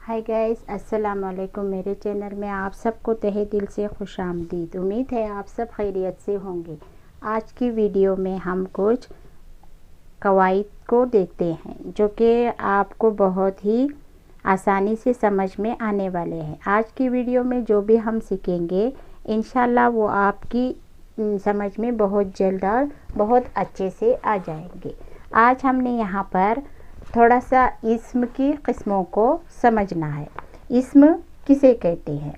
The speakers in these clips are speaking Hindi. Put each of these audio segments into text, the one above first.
हाय गाइस, अस्सलाम वालेकुम। मेरे चैनल में आप सबको तहे दिल से खुशामदीद। उम्मीद है आप सब खैरियत से होंगे। आज की वीडियो में हम कुछ कवाइद को देखते हैं जो कि आपको बहुत ही आसानी से समझ में आने वाले हैं। आज की वीडियो में जो भी हम सीखेंगे इंशाल्लाह वो आपकी समझ में बहुत जल्द और बहुत अच्छे से आ जाएंगे। आज हमने यहाँ पर थोड़ा सा इस्म की किस्मों को समझना है। इस्म किसे कहते हैं?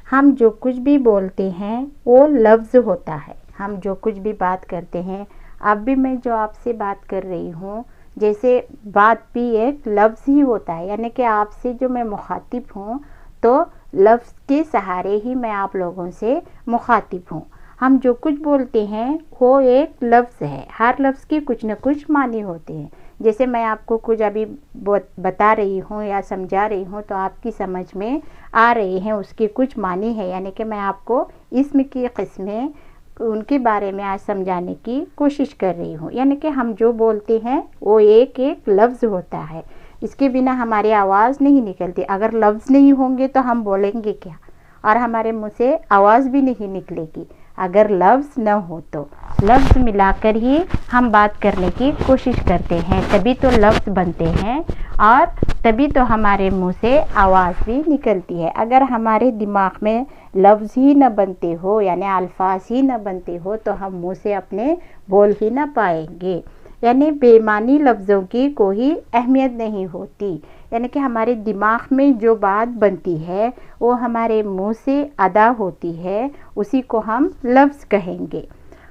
हम जो कुछ भी बोलते हैं वो लफ्ज़ होता है। हम जो कुछ भी बात करते हैं, अब भी मैं जो आपसे बात कर रही हूँ, जैसे बात भी एक लफ्ज़ ही होता है, यानी कि आपसे जो मैं मुखातिब हूँ तो लफ्ज़ के सहारे ही मैं आप लोगों से मुखातिब हूँ। हम जो कुछ बोलते हैं वो एक लफ्ज़ है। हर लफ्ज़ की कुछ न कुछ मानी होते हैं। जैसे मैं आपको कुछ अभी बता रही हूँ या समझा रही हूँ तो आपकी समझ में आ रहे हैं, उसके कुछ मानी है। यानी कि मैं आपको इस्म की किस्में उनके बारे में आज समझाने की कोशिश कर रही हूँ। यानी कि हम जो बोलते हैं वो एक एक लफ्ज़ होता है। इसके बिना हमारी आवाज़ नहीं निकलती। अगर लफ्ज़ नहीं होंगे तो हम बोलेंगे क्या, और हमारे मुँह से आवाज़ भी नहीं निकलेगी अगर लफ्ज़ न हो। तो लफ्ज़ मिलाकर ही हम बात करने की कोशिश करते हैं, तभी तो लफ्ज़ बनते हैं और तभी तो हमारे मुंह से आवाज़ भी निकलती है। अगर हमारे दिमाग में लफ्ज़ ही न बनते हो, यानी अल्फाज ही न बनते हो, तो हम मुंह से अपने बोल ही न पाएंगे। यानी बेमानी लफ्ज़ों की कोई अहमियत नहीं होती। यानी कि हमारे दिमाग में जो बात बनती है वो हमारे मुंह से अदा होती है, उसी को हम लफ्ज़ कहेंगे।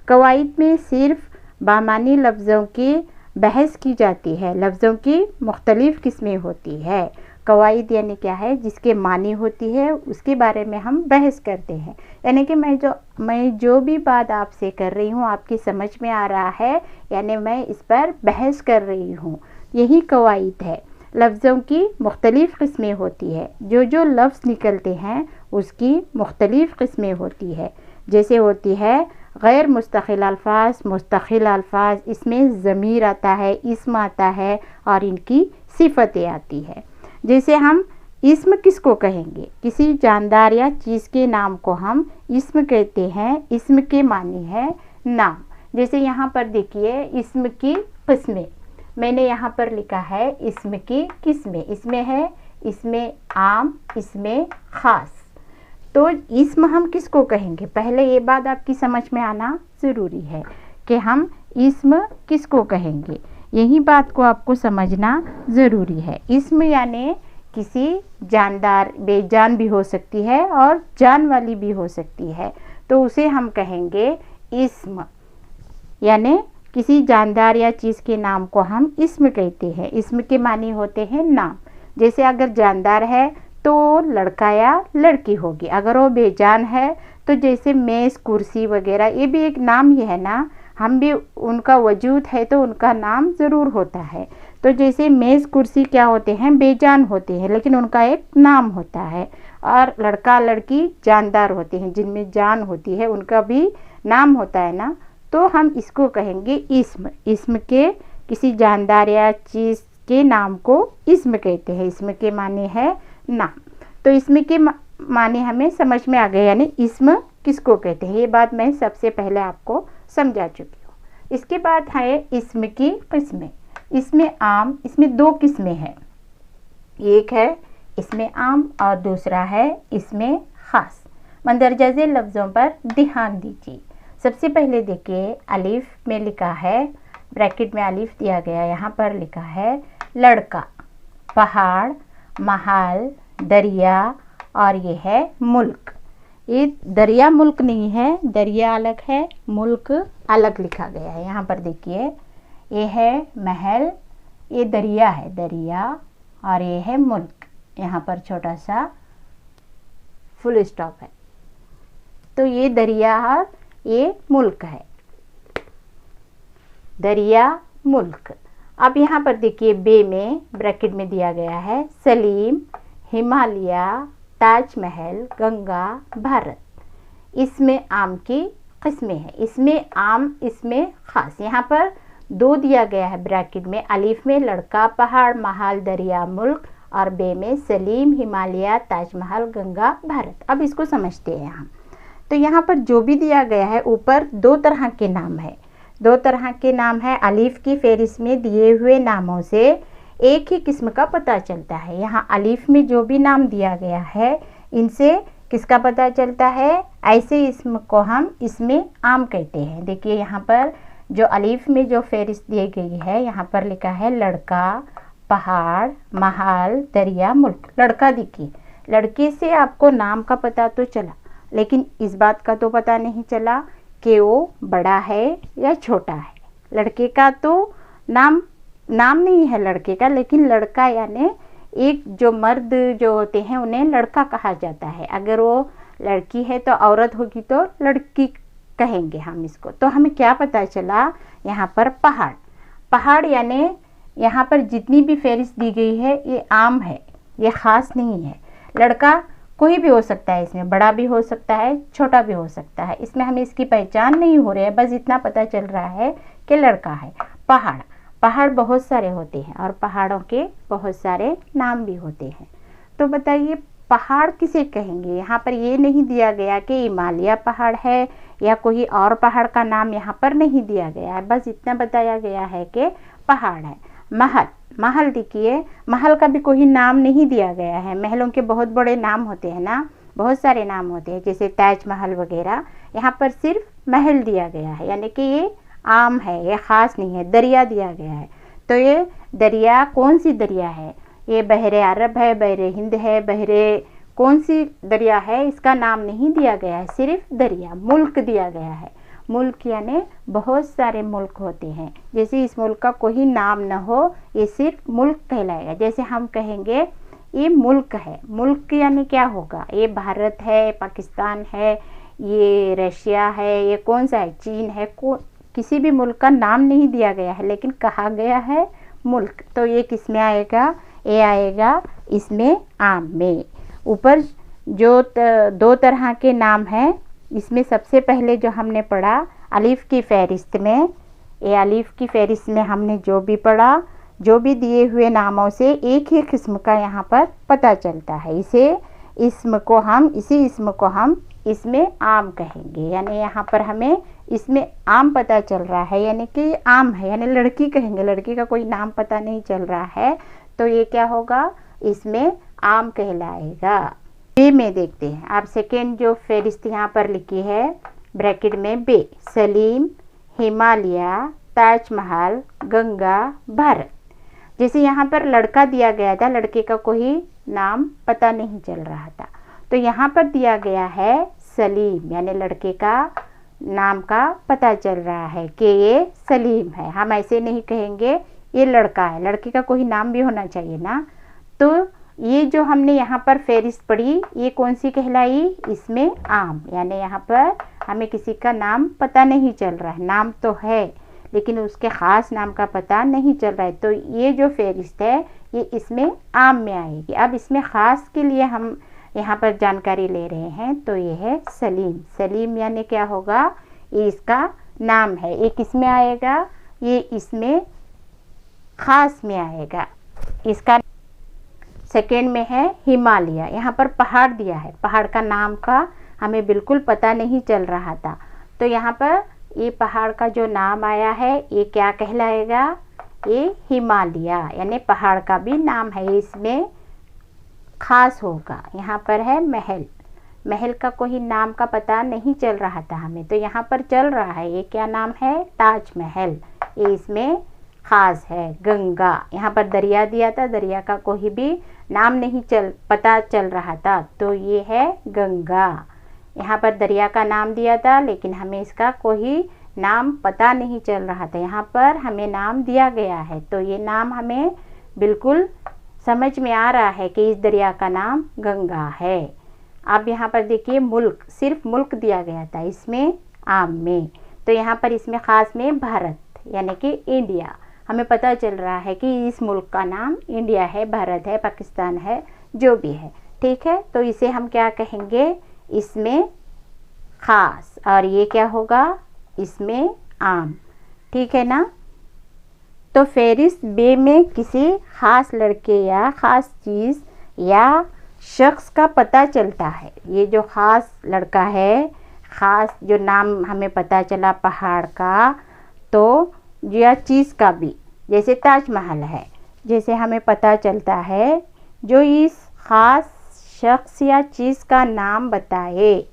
कवाइद में सिर्फ बामानी लफ्ज़ों की बहस की जाती है। लफ्ज़ों की मुख्तलिफ़ किस्में होती है। कवाइद यानी क्या है? जिसके मानी होती है उसके बारे में हम बहस करते हैं। यानी कि मैं जो भी बात आपसे कर रही हूँ आपकी समझ में आ रहा है, यानी मैं इस पर बहस कर रही हूँ, यही कवाइद है। लफ्ज़ों की मुख्तलिफ़ किस्में होती है। जो लफ्ज़ निकलते हैं उसकी मुख्तलिफ़ किस्में होती है। जैसे होती है गैर मुस्तकिल अल्फाज, मुस्तकिल अल्फाज, इसमें ज़मीर आता है, इस्म आता है और इनकी सिफ़तें आती है। जैसे हम इस्म किसको कहेंगे? किसी जानदार या चीज़ के नाम को हम इस्म कहते हैं। इस्म के मानी है नाम। जैसे यहाँ पर देखिए इस्म की किस्में, मैंने यहाँ पर लिखा है इस्म की किस्में। इसमें है इसमें आम, इसमें ख़ास। तो इस्म हम किसको कहेंगे? पहले ये बात आपकी समझ में आना ज़रूरी है कि हम इस्म किसको कहेंगे। यही बात को आपको समझना ज़रूरी है। इस्म यानी किसी जानदार, बेजान भी हो सकती है और जान वाली भी हो सकती है, तो उसे हम कहेंगे इस्म। यानी किसी जानदार या चीज़ के नाम को हम इस्म कहते हैं। इस्म के मानी होते हैं नाम। जैसे अगर जानदार है तो लड़का या लड़की होगी। अगर वो बेजान है तो जैसे मेज़, कुर्सी वगैरह, ये भी एक नाम ही है ना। हम भी, उनका वजूद है तो उनका नाम ज़रूर होता है। तो जैसे मेज़, कुर्सी क्या होते हैं? बेजान होते हैं, लेकिन उनका एक नाम होता है। और लड़का लड़की जानदार होते हैं, जिनमें जान होती है, उनका भी नाम होता है ना। तो हम इसको कहेंगे इस्म। इस्म के किसी जानदार या चीज़ के नाम को इस्म कहते हैं। इस्म के माने है नाम। तो इस्म के माने हमें समझ में आ गए, यानी इस्म किसको कहते हैं। ये बात मैं सबसे पहले आपको समझा चुकी हूँ। इसके बाद है इस्म की किस्में। इसमें आम, इसमें दो किस्में हैं। एक है इसमें आम और दूसरा है इसमें ख़ास। मंदरजा झेल लफ्ज़ों पर ध्यान दीजिए। सबसे पहले देखिए अलिफ में लिखा है, ब्रैकेट में अलिफ दिया गया, यहाँ पर लिखा है लड़का, पहाड़, महाल, दरिया और ये है मुल्क। ये दरिया मुल्क नहीं है, दरिया अलग है, मुल्क अलग लिखा गया है। यहाँ पर देखिए ये है महल, ये दरिया है, दरिया, और ये है मुल्क। यहाँ पर छोटा सा फुल स्टॉप है। तो ये दरिया और ये मुल्क है, दरिया मुल्क। अब यहाँ पर देखिए बे में ब्रैकेट में दिया गया है सलीम, हिमालय, ताजमहल, गंगा, भारत। इसमें आम की किस्में हैं। इसमें आम, इसमें ख़ास। यहाँ पर दो दिया गया है ब्रैकेट में, अलिफ में लड़का, पहाड़, महाल, दरिया, मुल्क, और बे में सलीम, हिमालय, ताजमहल, गंगा, भारत। अब इसको समझते हैं हम। तो यहाँ पर जो भी दिया गया है, ऊपर दो तरह के नाम है, दो तरह के नाम है। अलीफ की फेरिस्त में दिए हुए नामों से एक ही किस्म का पता चलता है। यहाँ अलीफ में जो भी नाम दिया गया है, इनसे किसका पता चलता है? ऐसे इसम को हम इसमें आम कहते हैं। देखिए यहाँ पर जो अलीफ में जो फेरिस्त दी गई है, यहाँ पर लिखा है लड़का, पहाड़, महल, दरिया, मुल्क। लड़का देखिए, लड़के से आपको नाम का पता तो चला, लेकिन इस बात का तो पता नहीं चला कि वो बड़ा है या छोटा है। लड़के का तो नाम नहीं है लड़के का, लेकिन लड़का यानी एक जो मर्द जो होते हैं उन्हें लड़का कहा जाता है। अगर वो लड़की है तो औरत होगी तो लड़की कहेंगे हम इसको। तो हमें क्या पता चला? यहाँ पर पहाड़, पहाड़ यानी यहाँ पर जितनी भी फेरिस्त दी गई है ये आम है, ये ख़ास नहीं है। लड़का कोई भी हो सकता है, इसमें बड़ा भी हो सकता है, छोटा भी हो सकता है। इसमें हमें इसकी पहचान नहीं हो रही है, बस इतना पता चल रहा है कि लड़का है। पहाड़, पहाड़ बहुत सारे होते हैं और पहाड़ों के बहुत सारे नाम भी होते हैं। तो बताइए पहाड़ किसे कहेंगे? यहाँ पर ये नहीं दिया गया कि हिमालय पहाड़ है या कोई और पहाड़ का नाम यहाँ पर नहीं दिया गया है, बस इतना बताया गया है कि पहाड़ है। महल, महल देखिए, महल का भी कोई नाम नहीं दिया गया है। महलों के बहुत बड़े नाम होते हैं ना, बहुत सारे नाम होते हैं, जैसे ताजमहल वगैरह। यहाँ पर सिर्फ महल दिया गया है, यानी कि ये आम है, ये ख़ास नहीं है। दरिया दिया गया है, तो ये दरिया कौन सी दरिया है? ये बहरे अरब है, बहरे हिंद है, बहरे कौन सी दरिया है, इसका नाम नहीं दिया गया है, सिर्फ दरिया। मुल्क दिया गया है, मुल्क यानी बहुत सारे मुल्क होते हैं। जैसे इस मुल्क का कोई नाम न हो, ये सिर्फ मुल्क कहलाएगा। जैसे हम कहेंगे ये मुल्क है, मुल्क यानी क्या होगा? ये भारत है, पाकिस्तान है, ये रशिया है, ये कौन सा है? चीन है। किसी भी मुल्क का नाम नहीं दिया गया है, लेकिन कहा गया है मुल्क। तो ये किस में आएगा? ये आएगा इसमें आम में। ऊपर जो दो तरह के नाम हैं, इसमें सबसे पहले जो हमने पढ़ा अलीफ की फ़हरिस्त में, ये अलीफ की फ़हरिस्त में हमने जो भी पढ़ा, जो भी दिए हुए नामों से एक ही किस्म का यहाँ पर पता चलता है। इसी इसम को हम इसमें आम कहेंगे। यानी यहाँ पर हमें इसमें आम पता चल रहा है, यानी कि आम है, यानी लड़की कहेंगे। लड़की का कोई नाम पता नहीं चल रहा है, तो ये क्या होगा? इसमें आम कहलाएगा। बे में देखते हैं आप, सेकेंड जो फेरिस्त यहाँ पर लिखी है ब्रैकेट में, बे, सलीम, हिमालय, ताजमहल, गंगा, भारत। जैसे यहाँ पर लड़का दिया गया था, लड़के का कोई नाम पता नहीं चल रहा था, तो यहाँ पर दिया गया है सलीम, यानी लड़के का नाम का पता चल रहा है कि ये सलीम है। हम ऐसे नहीं कहेंगे ये लड़का है, लड़के का कोई नाम भी होना चाहिए ना। तो ये जो हमने यहाँ पर फेरिस्त पढ़ी, ये कौन सी कहलाई? इसमें आम, यानी यहाँ पर हमें किसी का नाम पता नहीं चल रहा है। नाम तो है, लेकिन उसके ख़ास नाम का पता नहीं चल रहा है। तो ये जो फेरिस्त है ये इसमें आम में आएगी। अब इसमें ख़ास के लिए हम यहाँ पर जानकारी ले रहे हैं, तो ये है सलीम। सलीम यानी क्या होगा? ये इसका नाम है। ये किस में आएगा? ये इसमें ख़ास में आएगा। इसका सेकेंड में है हिमालय। यहाँ पर पहाड़ दिया है, पहाड़ का नाम का हमें बिल्कुल पता नहीं चल रहा था, तो यहाँ पर ये पहाड़ का जो नाम आया है ये क्या कहलाएगा? ये हिमालय, यानी पहाड़ का भी नाम है, इसमें ख़ास होगा। यहाँ पर है महल, महल का कोई नाम का पता नहीं चल रहा था हमें, तो यहाँ पर चल रहा है। ये क्या नाम है? ताजमहल, ये इसमें ख़ास है। गंगा, यहाँ पर दरिया दिया था, दरिया का कोई भी नाम नहीं पता चल रहा था, तो ये है गंगा। यहाँ पर दरिया का नाम दिया था, लेकिन हमें इसका कोई नाम पता नहीं चल रहा था। यहाँ पर हमें नाम दिया गया है, तो ये नाम हमें बिल्कुल समझ में आ रहा है कि इस दरिया का नाम गंगा है। अब यहाँ पर देखिए मुल्क, सिर्फ मुल्क दिया गया था इसमें आम में, तो यहाँ पर इसमें ख़ास में भारत यानी कि इंडिया, हमें पता चल रहा है कि इस मुल्क का नाम इंडिया है, भारत है, पाकिस्तान है, जो भी है। ठीक है, तो इसे हम क्या कहेंगे? इसमें ख़ास, और ये क्या होगा? इसमें आम। ठीक है ना। तो फहरिस्त बे में किसी ख़ास लड़के या ख़ास चीज़ या शख्स का पता चलता है। ये जो ख़ास लड़का है, ख़ास जो नाम हमें पता चला पहाड़ का, तो या चीज़ का भी, जैसे ताजमहल है, जैसे हमें पता चलता है जो इस ख़ास शख्स या चीज़ का नाम बताए।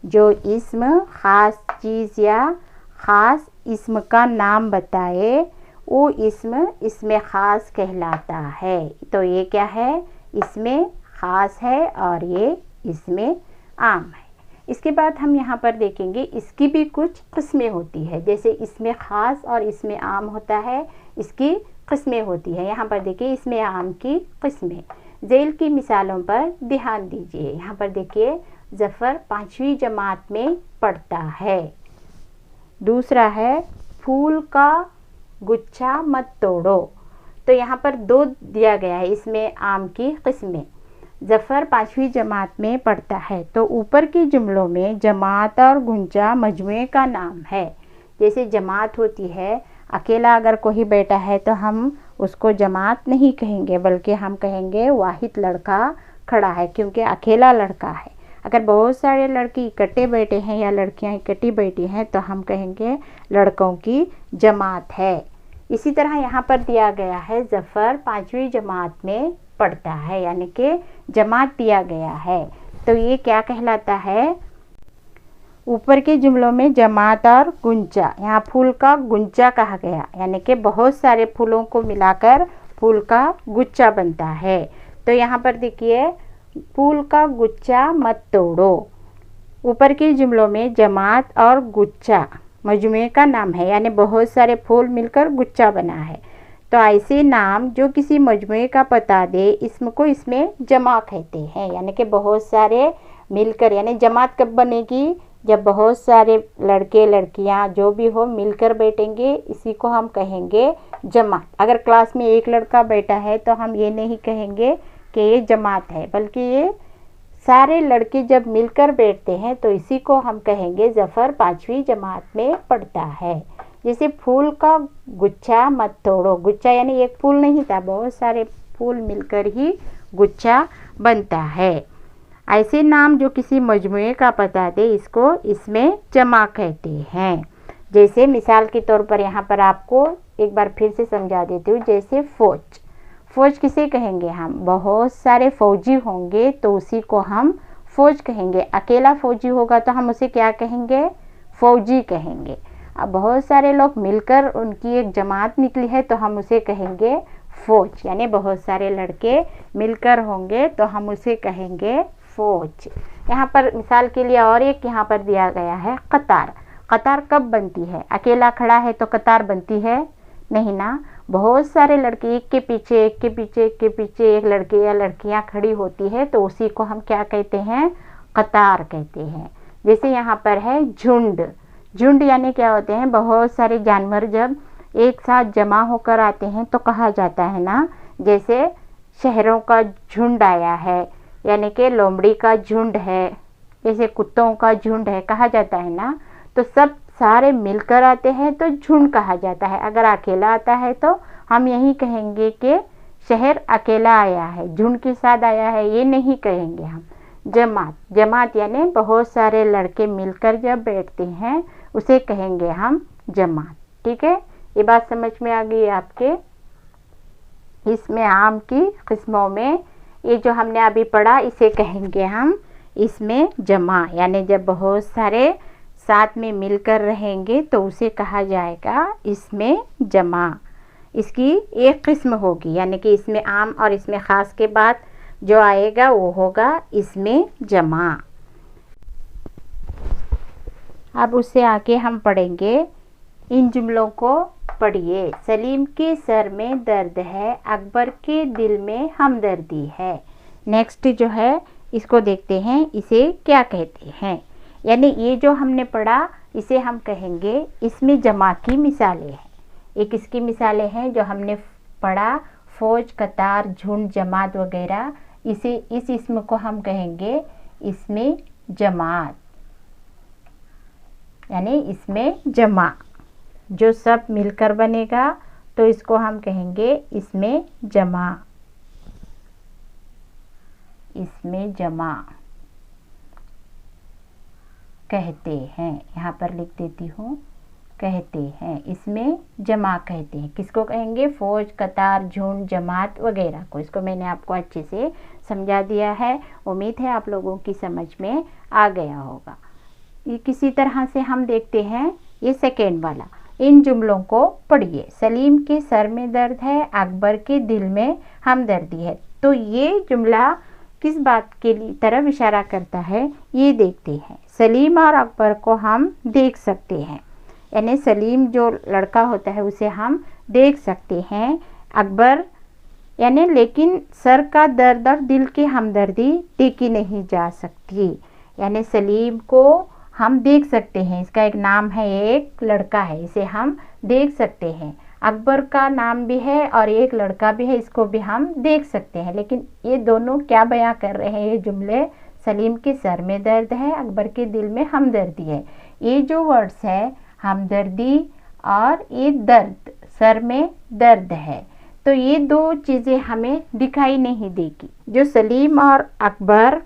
जो इस्म ख़ास चीज़ या ख़ास इस्म का नाम बताए वो इसमें ख़ास कहलाता है। तो ये क्या है, इसमें ख़ास है और ये इसमें आम है। इसके बाद हम यहाँ पर देखेंगे इसकी भी कुछ किस्में होती है। जैसे इसमें ख़ास और इसमें आम होता है, इसकी किस्में होती है। यहाँ पर देखिए इसमें आम की किस्में। झेल की मिसालों पर ध्यान दीजिए। यहाँ पर देखिए ज़फ़र 5वीं जमात में पढ़ता है। दूसरा है फूल का गुच्छा मत तोड़ो। तो यहाँ पर 2 दिया गया है इसमें आम की किस्में। ज़फ़र 5वीं जमात में पढ़ता है, तो ऊपर के जुमलों में जमात और गुंजा मजमुए का नाम है। जैसे जमात होती है, अकेला अगर कोई बैठा है तो हम उसको जमात नहीं कहेंगे, बल्कि हम कहेंगे वाहिद लड़का खड़ा है, क्योंकि अकेला लड़का है। अगर बहुत सारे लड़के इकट्ठे बैठे हैं या लड़कियां इकट्ठी बैठी हैं तो हम कहेंगे लड़कों की जमात है। इसी तरह यहाँ पर दिया गया है ज़फ़र 5वीं जमात में पढ़ता है, यानी कि जमात दिया गया है। तो ये क्या कहलाता है, ऊपर के जुमलों में जमात और गुंजा, यहाँ फूल का गुंजा कहा गया, यानी कि बहुत सारे फूलों को मिलाकर फूल का गुच्छा बनता है। तो यहाँ पर देखिए फूल का गुच्छा मत तोड़ो। ऊपर के जुमलों में जमात और गुच्छा मजमुए का नाम है, यानी बहुत सारे फूल मिलकर गुच्छा बना है। तो ऐसे नाम जो किसी मजमुए का पता दे, इसम को इसमें जमा कहते हैं, यानी कि बहुत सारे मिलकर। यानी जमात कब बनेगी, जब बहुत सारे लड़के लड़कियां जो भी हो मिलकर बैठेंगे, इसी को हम कहेंगे जमात। अगर क्लास में एक लड़का बैठा है तो हम ये नहीं कहेंगे कि ये जमात है, बल्कि ये सारे लड़के जब मिलकर बैठते हैं तो इसी को हम कहेंगे ज़फ़र 5वीं जमात में पढ़ता है। जैसे फूल का गुच्छा मत तोड़ो। गुच्छा यानी एक फूल नहीं था, बहुत सारे फूल मिलकर ही गुच्छा बनता है। ऐसे नाम जो किसी मजमुए का पता दे, इसको इसमें जमा कहते हैं। जैसे मिसाल के तौर पर यहाँ पर आपको एक बार फिर से समझा देती हूँ। जैसे फ़ौज, फ़ौज किसे कहेंगे हम, बहुत सारे फ़ौजी होंगे तो उसी को हम फ़ौज कहेंगे। अकेला फ़ौजी होगा तो हम उसे क्या कहेंगे, फ़ौजी कहेंगे। अब बहुत सारे लोग मिलकर उनकी एक जमात निकली है तो हम उसे कहेंगे फ़ौज, यानी बहुत सारे लड़के मिलकर होंगे तो हम उसे कहेंगे फ़ौज। यहाँ पर मिसाल के लिए और एक यहाँ पर दिया गया है कतार। कतार कब बनती है, अकेला खड़ा है तो कतार बनती है नहीं ना, बहुत सारे लड़के एक के पीछे एक के पीछे एक के पीछे एक लड़के या लड़कियां खड़ी होती है तो उसी को हम क्या कहते हैं, कतार कहते हैं। जैसे यहाँ पर है झुंड। झुंड यानी क्या होते हैं, बहुत सारे जानवर जब एक साथ जमा होकर आते हैं तो कहा जाता है ना, जैसे शहरों का झुंड आया है, यानी कि लोमड़ी का झुंड है, जैसे कुत्तों का झुंड है, कहा जाता है ना। तो सब सारे मिलकर आते हैं तो झुंड कहा जाता है। अगर अकेला आता है तो हम यही कहेंगे कि शहर अकेला आया है, झुंड के साथ आया है, ये नहीं कहेंगे हम। जमात, जमात यानी बहुत सारे लड़के मिलकर जब बैठते हैं उसे कहेंगे हम जमात। ठीक है, ये बात समझ में आ गई आपके। इसमें आम की किस्मों में ये जो हमने अभी पढ़ा इसे कहेंगे हम इसमें जमा, यानी जब बहुत सारे साथ में मिलकर रहेंगे तो उसे कहा जाएगा इसमें जमा। इसकी एक किस्म होगी, यानी कि इसमें आम और इसमें ख़ास के बाद जो आएगा वो होगा इसमें जमा। अब उससे आगे हम पढ़ेंगे, इन जुमलों को पढ़िए। सलीम के सर में दर्द है, अकबर के दिल में हमदर्दी है। नेक्स्ट जो है इसको देखते हैं, इसे क्या कहते हैं। यानी ये जो हमने पढ़ा इसे हम कहेंगे इसमें जमा की मिसालें हैं। एक इसकी मिसालें हैं जो हमने पढ़ा, फ़ौज, कतार, झुंड, जमात वगैरह। इसे इस इसम को हम कहेंगे इसमें जमात, यानी इसमें जमा जो सब मिलकर बनेगा तो इसको हम कहेंगे इसमें जमा, इसमें जमा कहते हैं। यहाँ पर लिख देती हूँ, कहते हैं, इसमें जमा कहते हैं। किसको कहेंगे? फौज, कतार, झुंड, जमात वगैरह को। इसको मैंने आपको अच्छे से समझा दिया है। उम्मीद है आप लोगों की समझ में आ गया होगा। ये किसी तरह से हम देखते हैं ये सेकेंड वाला। इन जुमलों को पढ़िए। सलीम के सर में दर्द है, अकबर के दिल में हमदर्दी है। तो ये जुमला किस बात के तरफ इशारा करता है ये देखते हैं। सलीम और अकबर को हम देख सकते हैं, यानी सलीम जो लड़का होता है उसे हम देख सकते हैं। अकबर यानी लेकिन सर का दर्द और दिल की हमदर्दी देखी नहीं जा सकती। यानी सलीम को हम देख सकते हैं, इसका एक नाम है, एक लड़का है, इसे हम देख सकते हैं। अकबर का नाम भी है और एक लड़का भी है, इसको भी हम देख सकते हैं। लेकिन ये दोनों क्या बयां कर रहे हैं ये जुमले? सलीम के सर में दर्द है, अकबर के दिल में हमदर्दी है। ये जो वर्ड्स है हमदर्दी और ये दर्द, सर में दर्द है, तो ये दो चीज़ें हमें दिखाई नहीं देगी। जो सलीम और अकबर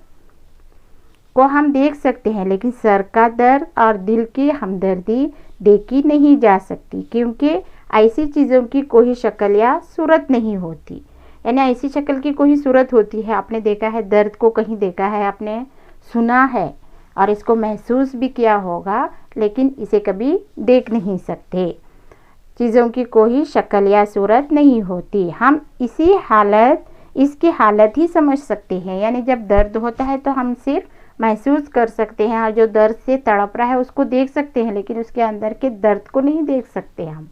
को हम देख सकते हैं लेकिन सर का दर्द और दिल की हमदर्दी देखी नहीं जा सकती, क्योंकि ऐसी चीज़ों की कोई शक्ल या सूरत नहीं होती। यानी ऐसी शक्ल की कोई सूरत होती है, आपने देखा है दर्द को, कहीं देखा है आपने, सुना है और इसको महसूस भी किया होगा, लेकिन इसे कभी देख नहीं सकते। चीज़ों की कोई शक्ल या सूरत नहीं होती। हम इसकी हालत ही समझ सकते हैं। यानी जब दर्द होता है तो हम सिर्फ महसूस कर सकते हैं और जो दर्द से तड़प रहा है उसको देख सकते हैं, लेकिन उसके अंदर के दर्द को नहीं देख सकते। हम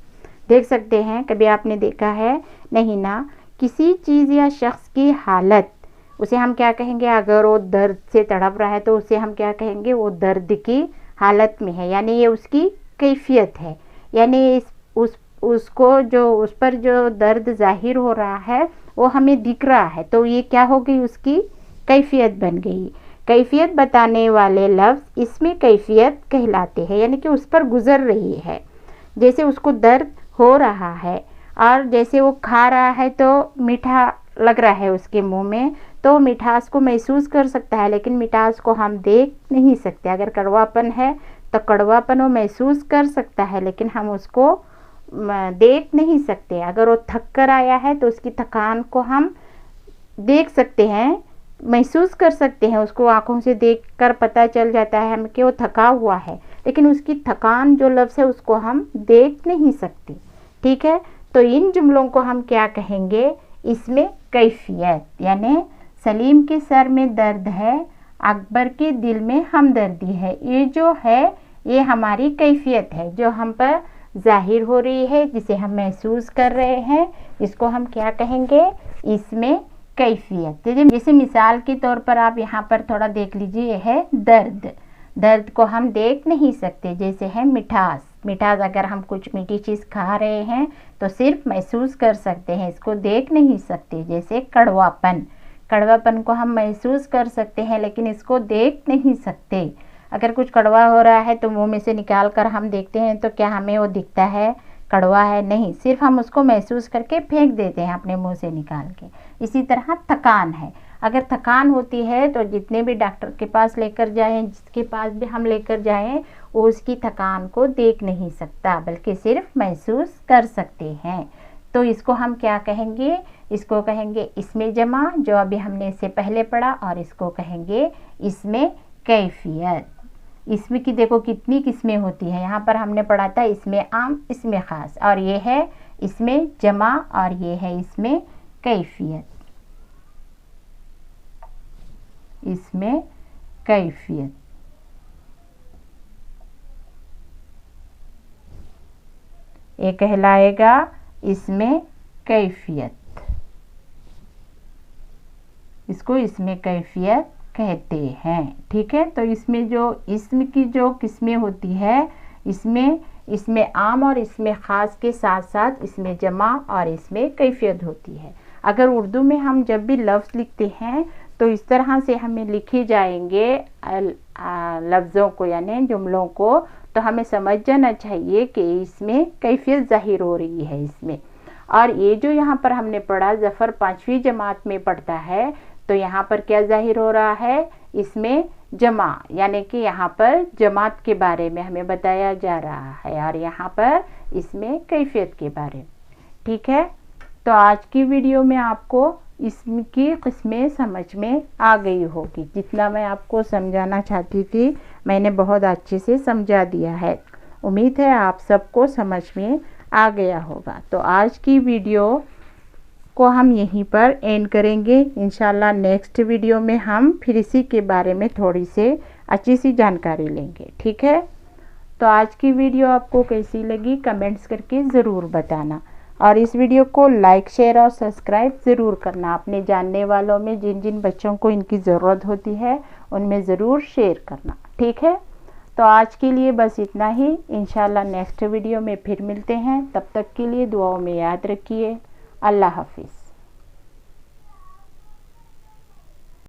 देख सकते हैं, कभी आपने देखा है? नहीं ना। किसी चीज़ या शख्स की हालत, उसे हम क्या कहेंगे? अगर वो दर्द से तड़प रहा है तो उसे हम क्या कहेंगे? वो दर्द की हालत में है, यानी ये उसकी कैफियत है। यानी उसको जो उस पर जो दर्द जाहिर हो रहा है वो हमें दिख रहा है, तो ये क्या हो गई? उसकी कैफियत बन गई। कैफियत बताने वाले लफ्ज़ इसमें कैफियत कहलाते हैं, यानी कि उस पर गुजर रही है। जैसे उसको दर्द हो रहा है और जैसे वो खा रहा है तो मीठा लग रहा है उसके मुंह में, तो मिठास को महसूस कर सकता है, लेकिन मिठास को हम देख नहीं सकते। अगर कड़वापन है तो कड़वापन वो महसूस कर सकता है, लेकिन हम उसको देख नहीं सकते। अगर वो थक कर आया है तो उसकी थकान को हम देख सकते हैं, महसूस कर सकते हैं, उसको आँखों से देखकर पता चल जाता है हमें कि वो थका हुआ है, लेकिन उसकी थकान जो लफ्ज़ है उसको हम देख नहीं सकते। ठीक है, तो इन जुमलों को हम क्या कहेंगे? इसमें कैफियत, यानी सलीम के सर में दर्द है, अकबर के दिल में हमदर्दी है। ये जो है ये हमारी कैफियत है जो हम पर जाहिर हो रही है, जिसे हम महसूस कर रहे हैं, इसको हम क्या कहेंगे? इसमें कैफियत। जैसे मिसाल के तौर पर आप यहाँ पर थोड़ा देख लीजिए, यह है दर्द। दर्द को हम देख नहीं सकते। जैसे है मिठास, मिठास अगर हम कुछ मीठी चीज़ खा रहे हैं तो सिर्फ महसूस कर सकते हैं, इसको देख नहीं सकते। जैसे कड़वापन, कड़वापन को हम महसूस कर सकते हैं लेकिन इसको देख नहीं सकते। अगर कुछ कड़वा हो रहा है तो मुंह में से निकाल कर हम देखते हैं तो क्या हमें वो दिखता है कड़वा है? नहीं, सिर्फ हम उसको महसूस करके फेंक देते हैं अपने मुंह से निकाल के। इसी तरह थकान है, अगर थकान होती है तो जितने भी डॉक्टर के पास लेकर जाएं, जिसके पास भी हम लेकर जाएं, वो उसकी थकान को देख नहीं सकता बल्कि सिर्फ महसूस कर सकते हैं। तो इसको हम क्या कहेंगे? इसको कहेंगे इसमें जमा, जो अभी हमने इससे पहले पढ़ा, और इसको कहेंगे इसमें कैफियत। इसमें की देखो कितनी किस्में होती हैं। यहाँ पर हमने पढ़ा था इसमें आम, इसमें ख़ास, और ये है इसमें जमा, और ये है इसमें कैफियत। इसमें कैफियत, ये कहलाएगा इसमें कैफियत। इसको इसमें कैफियत कहते हैं। ठीक है, तो इसमें जो इसम की जो किस्में होती है, इसमें आम और इसमें ख़ास के साथ साथ इसमें जमा और इसमें कैफियत होती है। अगर उर्दू में हम जब भी लफ्ज़ लिखते हैं तो इस तरह से हमें लिखे जाएंगे लफ्ज़ों को, यानी जुमलों को, तो हमें समझ जाना चाहिए कि इसमें कैफियत ज़ाहिर हो रही है इसमें। और ये जो यहाँ पर हमने पढ़ा ज़फ़र 5वीं जमात में पढ़ता है, तो यहाँ पर क्या जाहिर हो रहा है, इसमें जमा यानी कि यहाँ पर जमात के बारे में हमें बताया जा रहा है और यहाँ पर इसमें कैफियत के बारे में। ठीक है, तो आज की वीडियो में आपको इसकी किस्में समझ में आ गई होगी। जितना मैं आपको समझाना चाहती थी मैंने बहुत अच्छे से समझा दिया है। उम्मीद है आप सबको समझ में आ गया होगा। तो आज की वीडियो को हम यहीं पर एंड करेंगे। इंशाल्लाह नेक्स्ट वीडियो में हम फिर इसी के बारे में थोड़ी सी अच्छी सी जानकारी लेंगे। ठीक है, तो आज की वीडियो आपको कैसी लगी कमेंट्स करके ज़रूर बताना और इस वीडियो को लाइक शेयर और सब्सक्राइब ज़रूर करना। अपने जानने वालों में जिन जिन बच्चों को इनकी ज़रूरत होती है उनमें ज़रूर शेयर करना। ठीक है, तो आज के लिए बस इतना ही। इंशाल्लाह नेक्स्ट वीडियो में फिर मिलते हैं। तब तक के लिए दुआओं में याद रखिए। अल्लाह हाफिज़।